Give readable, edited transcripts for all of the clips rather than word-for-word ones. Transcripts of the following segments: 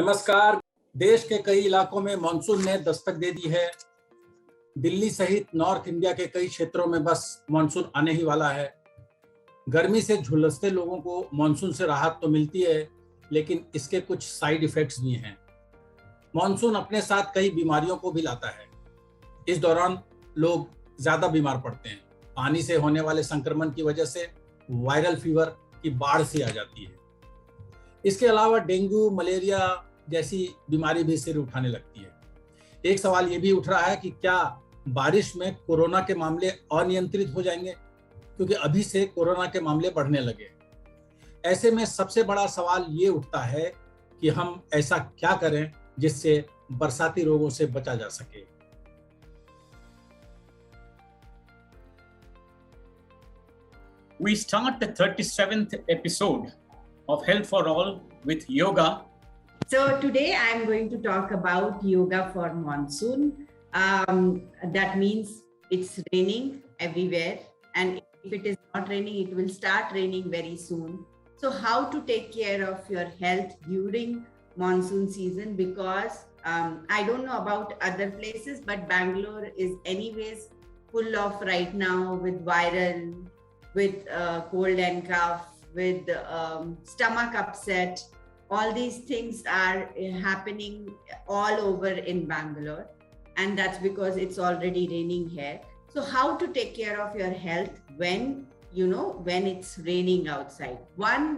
नमस्कार। देश के कई इलाकों में मानसून ने दस्तक दे दी है। दिल्ली सहित नॉर्थ इंडिया के कई क्षेत्रों में बस मानसून आने ही वाला है। गर्मी से झुलसते लोगों को मानसून से राहत तो मिलती है, लेकिन इसके कुछ साइड इफेक्ट्स भी हैं। मानसून अपने साथ कई बीमारियों को भी लाता है। इस दौरान लोग ज्यादा बीमार पड़ते हैं। पानी से होने वाले संक्रमण की वजह से वायरल फीवर की बाढ़ सी आ जाती है। इसके अलावा डेंगू, मलेरिया जैसी बीमारी भी सिर उठाने लगती है। एक सवाल ये भी उठ रहा है कि क्या बारिश में कोरोना के मामले अनियंत्रित हो जाएंगे, क्योंकि अभी से कोरोना के मामले बढ़ने लगे। ऐसे में सबसे बड़ा सवाल ये उठता है कि हम ऐसा क्या करें जिससे बरसाती रोगों से बचा जा सके। We start the 37th episode of Health for All with yoga. So today I am going to talk about yoga for monsoon. That means it's raining everywhere, and if it is not raining, it will start raining very soon. So how to take care of your health during monsoon season, because I don't know about other places, but Bangalore is anyways full of right now with viral, with cold and cough, with stomach upset. All these things are happening all over in Bangalore, and that's because it's already raining here. So how to take care of your health when it's raining outside? One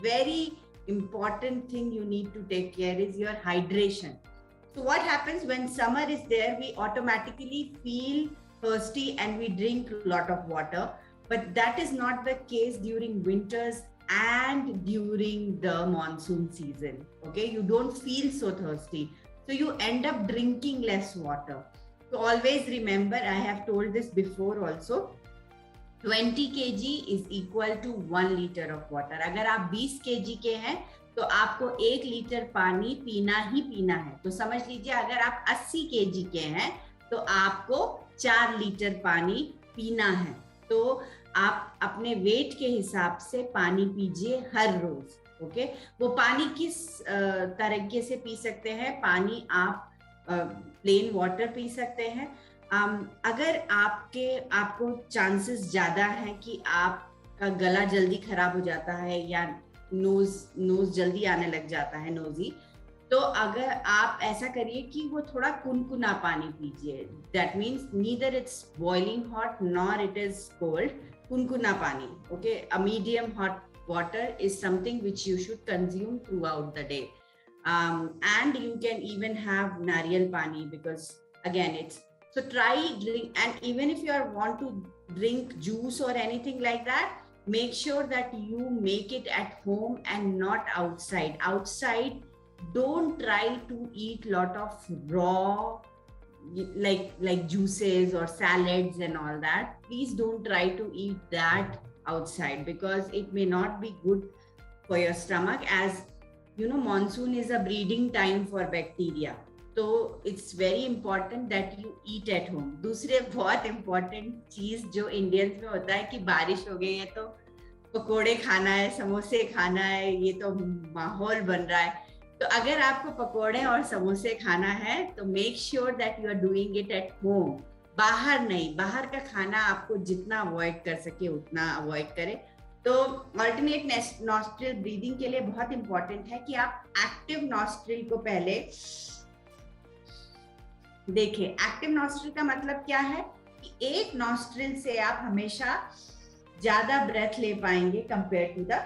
very important thing you need to take care is your hydration. So what happens when summer is there, we automatically feel thirsty and we drink a lot of water. But that is not the case during winters and during the monsoon season. Okay, you don't feel so thirsty. So you end up drinking less water. So always remember, I have told this before also, 20 kg is equal to 1 liter of water. अगर आप 20 kg के हैं तो आपको 1 litre पानी पीना ही पीना है। तो समझ लीजिए, अगर आप 80 kg के हैं तो आपको 4 लीटर पानी पीना है। तो आप अपने वेट के हिसाब से पानी पीजिए हर रोज। ओके, वो पानी किस तरीके से पी सकते हैं? पानी आप प्लेन वाटर पी सकते हैं। अगर आपको चांसेस ज्यादा है कि आपका गला जल्दी खराब हो जाता है या नोज जल्दी आने लग जाता है, नोजी, तो अगर आप ऐसा करिए कि वो थोड़ा कुनकुना पानी पीजिए। That means neither it's boiling hot nor it is cold, कुनकुना पानी। Okay, a medium hot water is something which you should consume throughout the day. And you can even have nariyal pani, because again so try drink, and even if you want to drink juice or anything like that, make sure that you make it at home and not outside. Outside, don't try to eat lot of raw like juices or salads and all that. Please don't try to eat that outside, because it may not be good for your stomach. As you know, monsoon is a breeding time for bacteria, so it's very important that you eat at home. दूसरे बहुत important चीज जो Indians में होता है कि बारिश हो गई है तो पकोड़े खाना है, समोसे खाना है, ये तो माहौल बन रहा है। तो अगर आपको पकोड़े और समोसे खाना है तो make sure that you are doing it at home, बाहर नहीं। बाहर का खाना आपको जितना अवॉइड कर सके उतना अवॉइड करें। तो अल्टरनेट नॉस्ट्रिल ब्रीदिंग के लिए बहुत इंपॉर्टेंट है कि आप एक्टिव नॉस्ट्रिल को पहले देखें। एक्टिव नॉस्ट्रिल का मतलब क्या है कि एक नॉस्ट्रिल से आप हमेशा ज्यादा ब्रेथ ले पाएंगे compare to the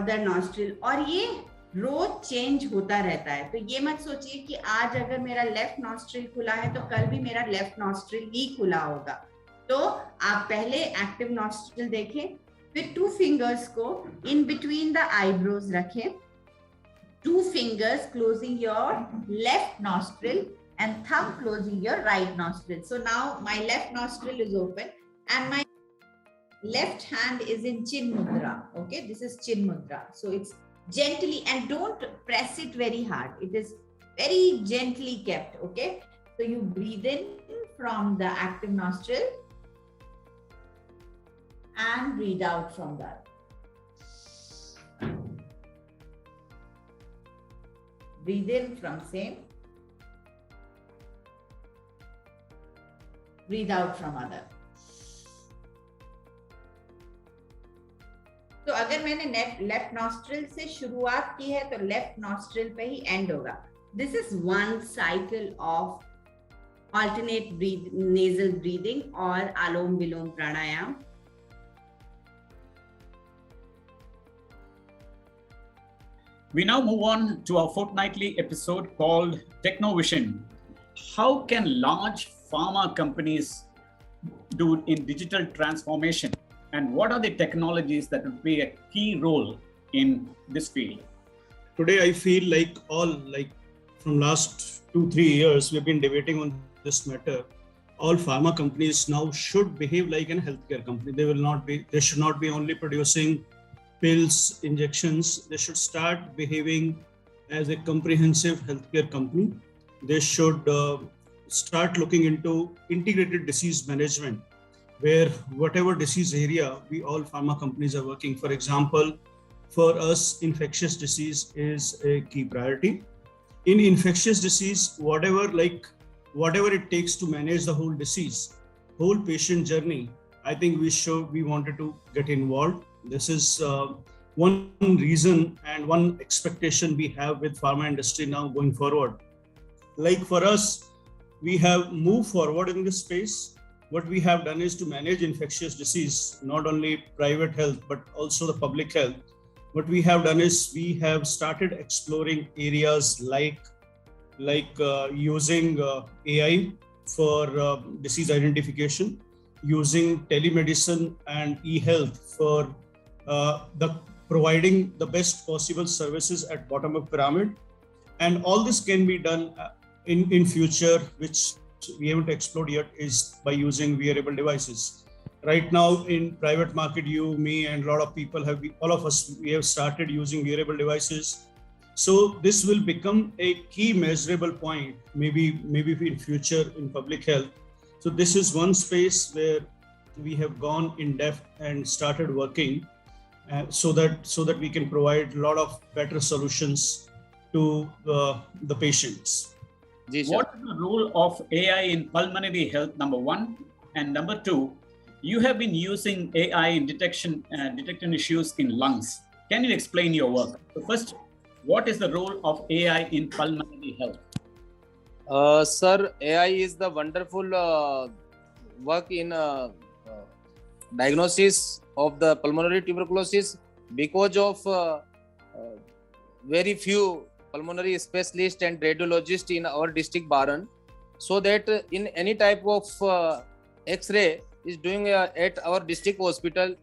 other nostril, और ये रोज चेंज होता रहता है। तो ये मत सोचिए कि आज अगर मेरा लेफ्ट नॉस्ट्रिल खुला है तो कल भी मेरा लेफ्ट नॉस्ट्रिल ही खुला होगा। तो आप पहले एक्टिव नॉस्ट्रिल देखें, फिर 2 फिंगर्स को इन बिटवीन द आईब्रोज रखें, 2 fingers closing your left nostril and thumb closing your right nostril. So now my left nostril is open and my left hand is in chin mudra. Okay, this is chin mudra. So it's gently, and don't press it very hard. It is very gently kept. Okay, so you breathe in from the active nostril and breathe out from that. Breathe in from same. Breathe out from other. तो अगर मैंने left nostril से शुरुआत की है तो left nostril पे ही and होगा. This is one cycle of alternate nasal breathing or alom vilom pranayam. We now move on to our fortnightly episode called Technovision. How can large pharma companies do in digital transformation, and what are the technologies that will play a key role in this field? Today, I feel like from last 2-3 years, we've been debating on this matter. All pharma companies now should behave like a healthcare company. They should not be only producing pills, injections. They should start behaving as a comprehensive healthcare company. They should start looking into integrated disease management, where whatever disease area all pharma companies are working. For example, for us, infectious disease is a key priority. In infectious disease, whatever it takes to manage the whole disease, whole patient journey, I think we wanted to get involved. This is one reason and one expectation we have with pharma industry now going forward. Like for us, we have moved forward in this space. What we have done is to manage infectious disease, not only private health, but also the public health. What we have done is we have started exploring areas like using AI for disease identification, using telemedicine and e-health for providing the best possible services at bottom of pyramid. And all this can be done in future, which we haven't explored yet, is by using wearable devices. Right now in private market, you, me, and a lot of people all of us, we have started using wearable devices. So this will become a key measurable point, maybe in future in public health. So this is one space where we have gone in depth and started working so that we can provide a lot of better solutions to the patients. What is the role of AI in pulmonary health, number one? And number two, you have been using AI in detecting issues in lungs. Can you explain your work? So first, what is the role of AI in pulmonary health? Sir, AI is the wonderful work in diagnosis of the pulmonary tuberculosis, because of very few pulmonary specialists and radiologists in our district Baran, so that in any type of X-ray is doing at our district hospital,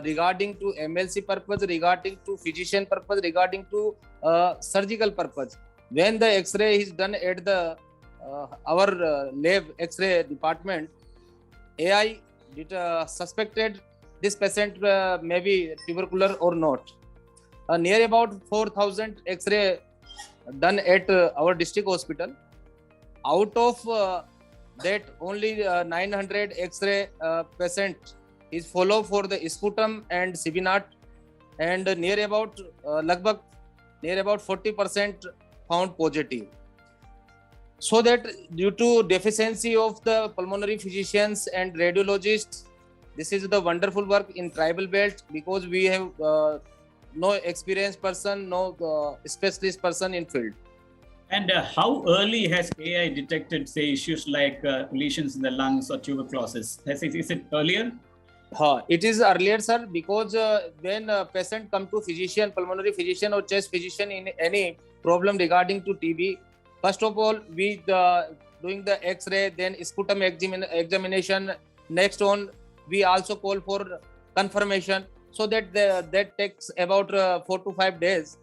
regarding to MLC purpose, regarding to physician purpose, regarding to surgical purpose. When the X-ray is done at the our lab X-ray department, AI suspected this patient may be tubercular or not. Near about 4,000 X-ray done at our district hospital. Out of that, only 900 X-ray patient is follow for the sputum and CB0, and near about 40% found positive. So that due to deficiency of the pulmonary physicians and radiologists, this is the wonderful work in tribal belt, because we have no experienced person, no specialist person in field. And how early has AI detected, say, issues like lesions in the lungs or tuberculosis? Is it earlier? It is earlier, sir, because when a patient come to physician, pulmonary physician or chest physician in any problem regarding to TB, first of all, we doing the X-ray, then sputum examination. Next on, we also call for confirmation, so that that takes about 4 to 5 days.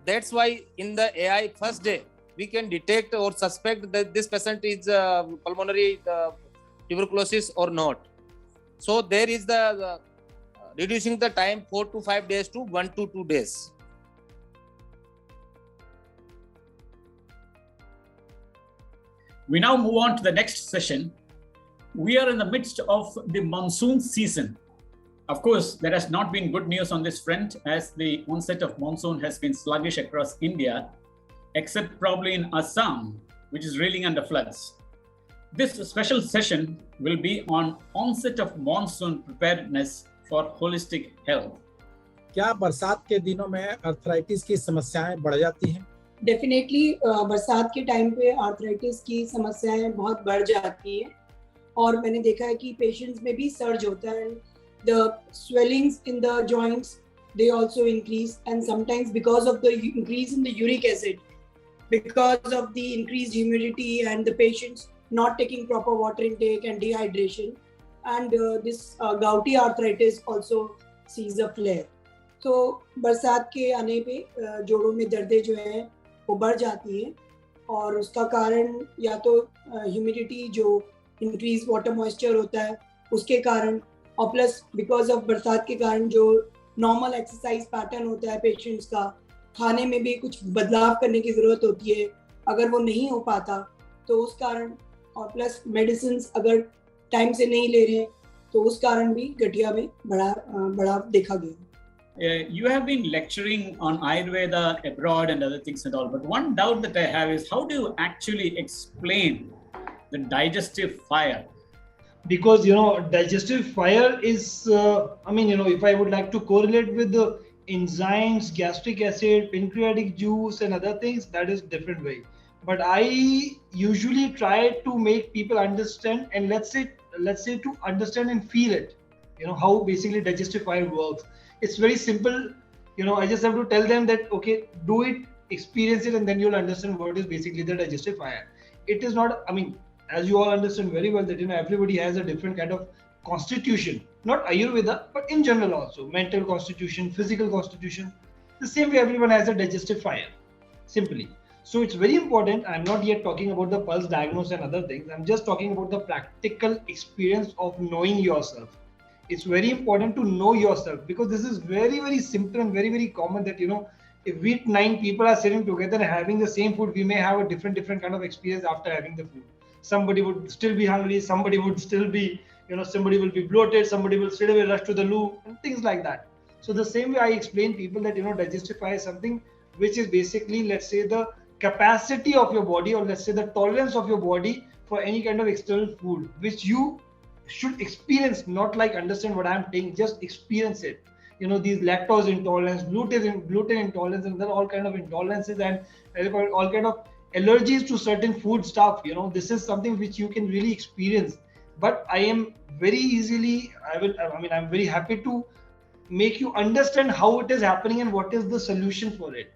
That's why in the AI first day, we can detect or suspect that this patient is pulmonary tuberculosis or not. So there is the reducing the time 4 to 5 days to 1 to 2 days. We now move on to the next session. We are in the midst of the monsoon season. Of course, there has not been good news on this front as the onset of monsoon has been sluggish across India, except probably in Assam, which is reeling under floods. This special session will be on onset of monsoon preparedness for holistic health. क्या बरसात के दिनों में arthritis की समस्याएं बढ़ जाती हैं? डेफिनेटली बरसात के टाइम पे आर्थराइटिस की समस्याएं बहुत बढ़ जाती हैं और मैंने देखा है कि पेशेंट्स में भी सर्ज होता है. The swellings in the joints they also increase, and sometimes because of the increase in the uric acid, because of the increased humidity and the patients not taking proper water intake and dehydration, and this gouty arthritis also sees a flare. तो बरसात के आने पे जोड़ों में दर्दें जो हैं वो बढ़ जाती हैं और उसका कारण या तो ह्यूमिडिटी जो इंक्रीज वाटर मॉइस्चर होता है उसके कारण, और प्लस बिकॉज ऑफ बरसात के कारण जो नॉर्मल एक्सरसाइज पैटर्न होता है पेशेंट्स का, खाने में भी कुछ बदलाव करने की ज़रूरत होती है, अगर वो नहीं हो पाता तो उस कारण, और प्लस मेडिसिन अगर टाइम से नहीं ले रहे हैं तो उस कारण भी गठिया में बढ़ाव देखा गया. You have been lecturing on Ayurveda abroad and other things and all, but one doubt that I have is how do you actually explain the digestive fire? Because digestive fire is if I would like to correlate with the enzymes, gastric acid, pancreatic juice and other things, that is different way, but I usually try to make people understand, and let's say to understand and feel it, how basically digestive fire works. It's very simple. I just have to tell them that okay, do it, experience it, and then you'll understand what is basically the digestive fire. It is not, as you all understand very well that everybody has a different kind of constitution, not Ayurveda but in general also, mental constitution, physical constitution. The same way everyone has a digestive fire, simply. So it's very important. I'm not yet talking about the pulse diagnosis and other things. I'm just talking about the practical experience of knowing yourself. It's very important to know yourself, because this is very, very simple and very, very common that if we 9 people are sitting together and having the same food, we may have a different kind of experience after having the food. Somebody would still be hungry, somebody would still be, somebody will be bloated, somebody will straight away rush to the loo and things like that. So the same way I explain people that digestive fire is something which is basically, let's say, the capacity of your body, or let's say the tolerance of your body for any kind of external food, which you should experience, not like understand what I'm saying, just experience it. These lactose intolerance, gluten intolerance, and then all kind of intolerances and all kind of allergies to certain food stuff. This is something which you can really experience. But I am very easily, I'm very happy to make you understand how it is happening and what is the solution for it.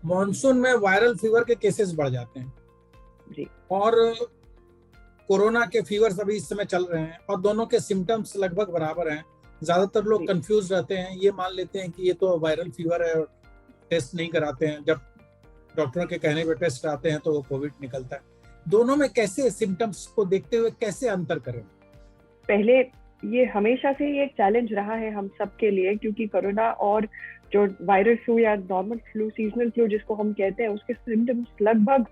Monsoon में viral fever के cases बढ़ जाते हैं जी, और corona के fever अभी इस समय चल रहे हैं और दोनों के सिम्टम्स लगभग बराबर हैं. ज्यादातर लोग कंफ्यूज रहते हैं, ये मान लेते हैं कि ये तो वायरल फीवर है और टेस्ट नहीं कराते हैं. जब डॉक्टरों के कहने पे टेस्ट कराते हैं तो वो कोविड निकलता है. दोनों में कैसे सिम्टम्स को देखते हुए कैसे अंतर करें? पहले ये हमेशा से ही एक चैलेंज रहा है हम सब के लिए, क्योंकि कोरोना और जो वायरल फ्लू या नॉर्मल फ्लू, सीजनल फ्लू जिसको हम कहते हैं, उसके सिम्टम्स लगभग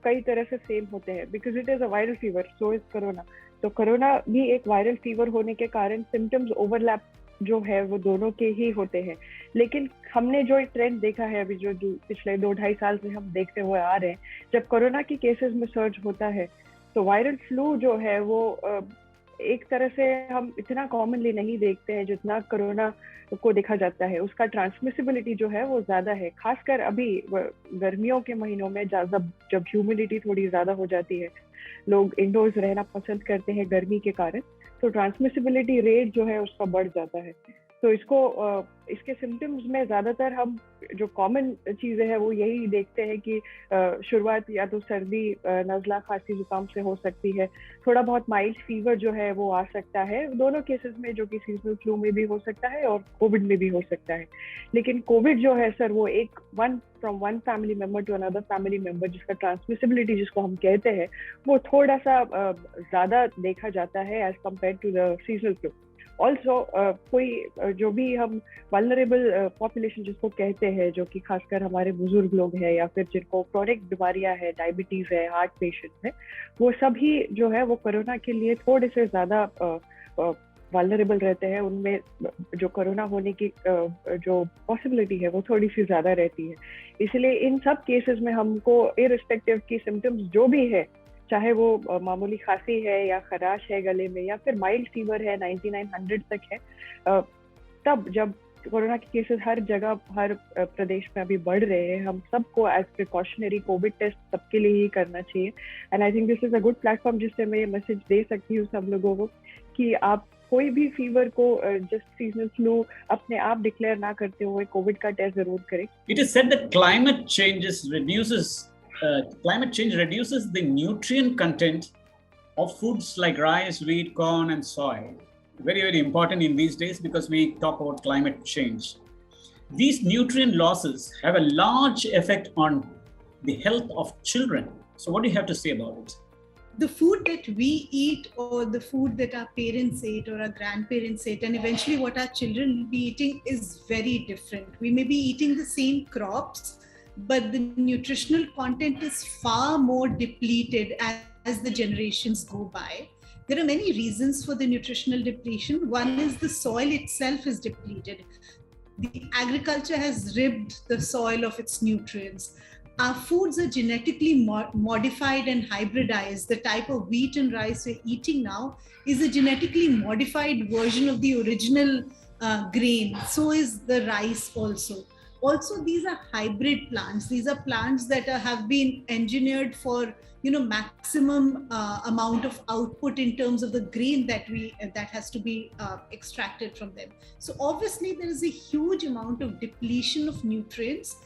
कई तरह से सेम होते हैं, because it is a viral fever, so is corona. तो कोरोना भी एक वायरल फीवर होने के कारण सिम्टम्स ओवरलैप जो है वो दोनों के ही होते हैं. लेकिन हमने जो एक ट्रेंड देखा है अभी जो पिछले 2-2.5 साल से हम देखते हुए आ रहे हैं, जब कोरोना की केसेस में सर्ज होता है तो वायरल फ्लू जो है वो एक तरह से हम इतना कॉमनली नहीं देखते हैं जितना कोरोना को देखा जाता है. उसका ट्रांसमिसिबिलिटी जो है वो ज्यादा है, खासकर अभी गर्मियों के महीनों में जब ह्यूमिडिटी थोड़ी ज्यादा हो जाती है, लोग इंडोर्स रहना पसंद करते हैं गर्मी के कारण, तो ट्रांसमिसिबिलिटी रेट जो है उसका बढ़ जाता है. तो इसके सिम्टम्स में ज्यादातर हम जो कॉमन चीजें हैं वो यही देखते हैं कि शुरुआत या तो सर्दी, नज़ला, खांसी, जुकाम से हो सकती है, थोड़ा बहुत माइल्ड फीवर जो है वो आ सकता है, दोनों केसेस में, जो कि सीजनल फ्लू में भी हो सकता है और कोविड में भी हो सकता है. लेकिन कोविड जो है सर, वो from one family member to another family member, जिसका ट्रांसमिसिबिलिटी जिसको हम कहते हैं, वो थोड़ा सा ज्यादा देखा जाता है as compare to the seasonal flu. Also कोई जो भी हम वल्नरेबल पॉपुलेशन जिसको कहते हैं, जो कि खासकर हमारे बुजुर्ग लोग हैं या फिर जिनको क्रॉनिक बीमारियां है, डायबिटीज है, हार्ट पेशेंट है, वो सभी जो है वो कोरोना के लिए थोड़े से ज्यादा वल्नरेबल रहते हैं उनमें जो कोरोना होने की जो पॉसिबिलिटी है वो थोड़ी सी ज़्यादा रहती है। इसलिए इन सब केसेस में हमको इररिस्पेक्टिव की सिम्टम्स जो भी है, चाहे वो मामूली खांसी है या खराश है गले में या फिर माइल्ड फीवर है 99-100 तक है, तब जब कोरोना के केसेस हर जगह हर प्रदेश में अभी बढ़ रहे हैं, हम सबको एज प्रिकॉशनरी कोविड टेस्ट सबके लिए ही करना चाहिए। And I think this is a good platform जिससे मैं ये मैसेज दे सकती हूँ सब लोगों को कि आप कोई भी फीवर को जस्ट सीजनल फ्लू अपने आप डिक्लेयर ना करते हुए कोविड का टेस्ट जरूर करें। It is said that climate change reduces the nutrient content of foods like rice, wheat, corn, and soy. Very, very important in these days because we talk about climate change. These nutrient losses have a large effect on the health of children. So what do you have to say about it? The food that we eat or the food that our parents ate or our grandparents ate and eventually what our children will be eating is very different. We may be eating the same crops, but the nutritional content is far more depleted as the generations go by. There are many reasons for the nutritional depletion. One is the soil itself is depleted. The agriculture has ribbed the soil of its nutrients. Our foods are genetically modified and hybridized. The type of wheat and rice we're eating now is a genetically modified version of the original grain. So is the rice also. Also, these are hybrid plants. These are plants that have been engineered for maximum amount of output in terms of the grain that has to be extracted from them. So obviously there is a huge amount of depletion of nutrients,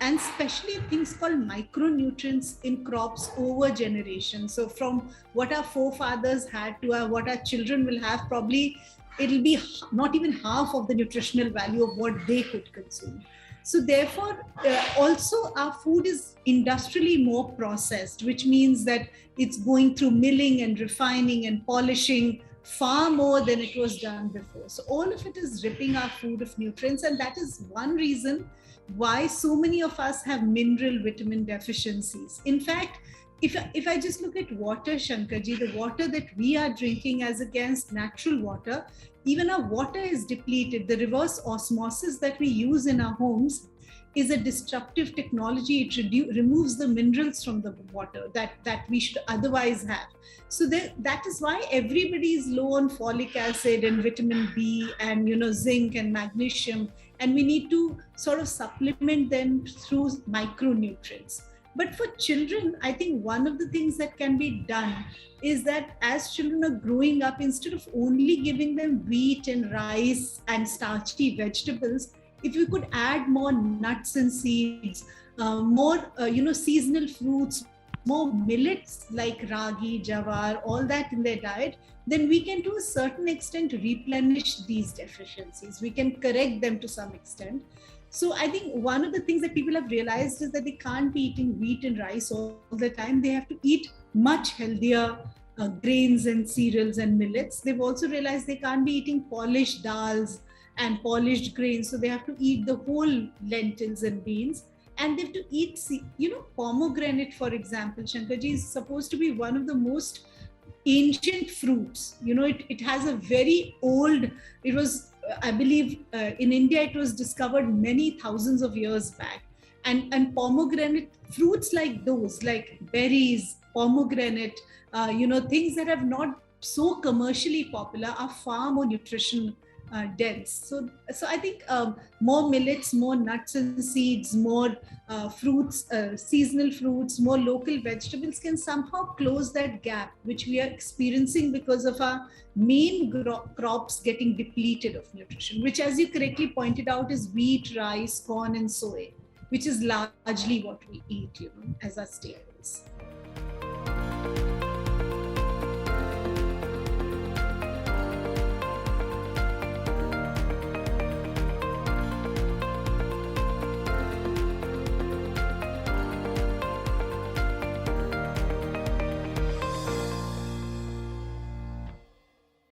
and especially things called micronutrients in crops over generations. So from what our forefathers had to what our children will have, probably it'll be not even half of the nutritional value of what they could consume. So therefore, also our food is industrially more processed, which means that it's going through milling and refining and polishing far more than it was done before. So all of it is ripping our food of nutrients, and that is one reason why so many of us have mineral vitamin deficiencies. In fact, if I just look at water, Shankarji, the water that we are drinking as against natural water, even our water is depleted. The reverse osmosis that we use in our homes is a disruptive technology. It removes the minerals from the water that we should otherwise have. So that is why everybody is low on folic acid and vitamin B and zinc and magnesium, and we need to sort of supplement them through micronutrients. But for children, I think one of the things that can be done is that as children are growing up, instead of only giving them wheat and rice and starchy vegetables, if you could add more nuts and seeds, more seasonal fruits, more millets like ragi, jawar, all that in their diet, then we can to a certain extent replenish these deficiencies. We can correct them to some extent. So I think one of the things that people have realized is that they can't be eating wheat and rice all the time. They have to eat much healthier grains and cereals and millets. They've also realized they can't be eating polished dals and polished grains. So they have to eat the whole lentils and beans. And they have to eat, pomegranate, for example. Shankarji is supposed to be one of the most ancient fruits. It has a very old, it was, I believe in India, it was discovered many thousands of years back. And pomegranate, fruits like those, like berries, pomegranate, things that have not so commercially popular are far more nutrition dense. So I think more millets, more nuts and seeds, more fruits, seasonal fruits, more local vegetables can somehow close that gap which we are experiencing because of our main crops getting depleted of nutrition, which, as you correctly pointed out, is wheat, rice, corn, and soy, which is largely what we eat, as our staples.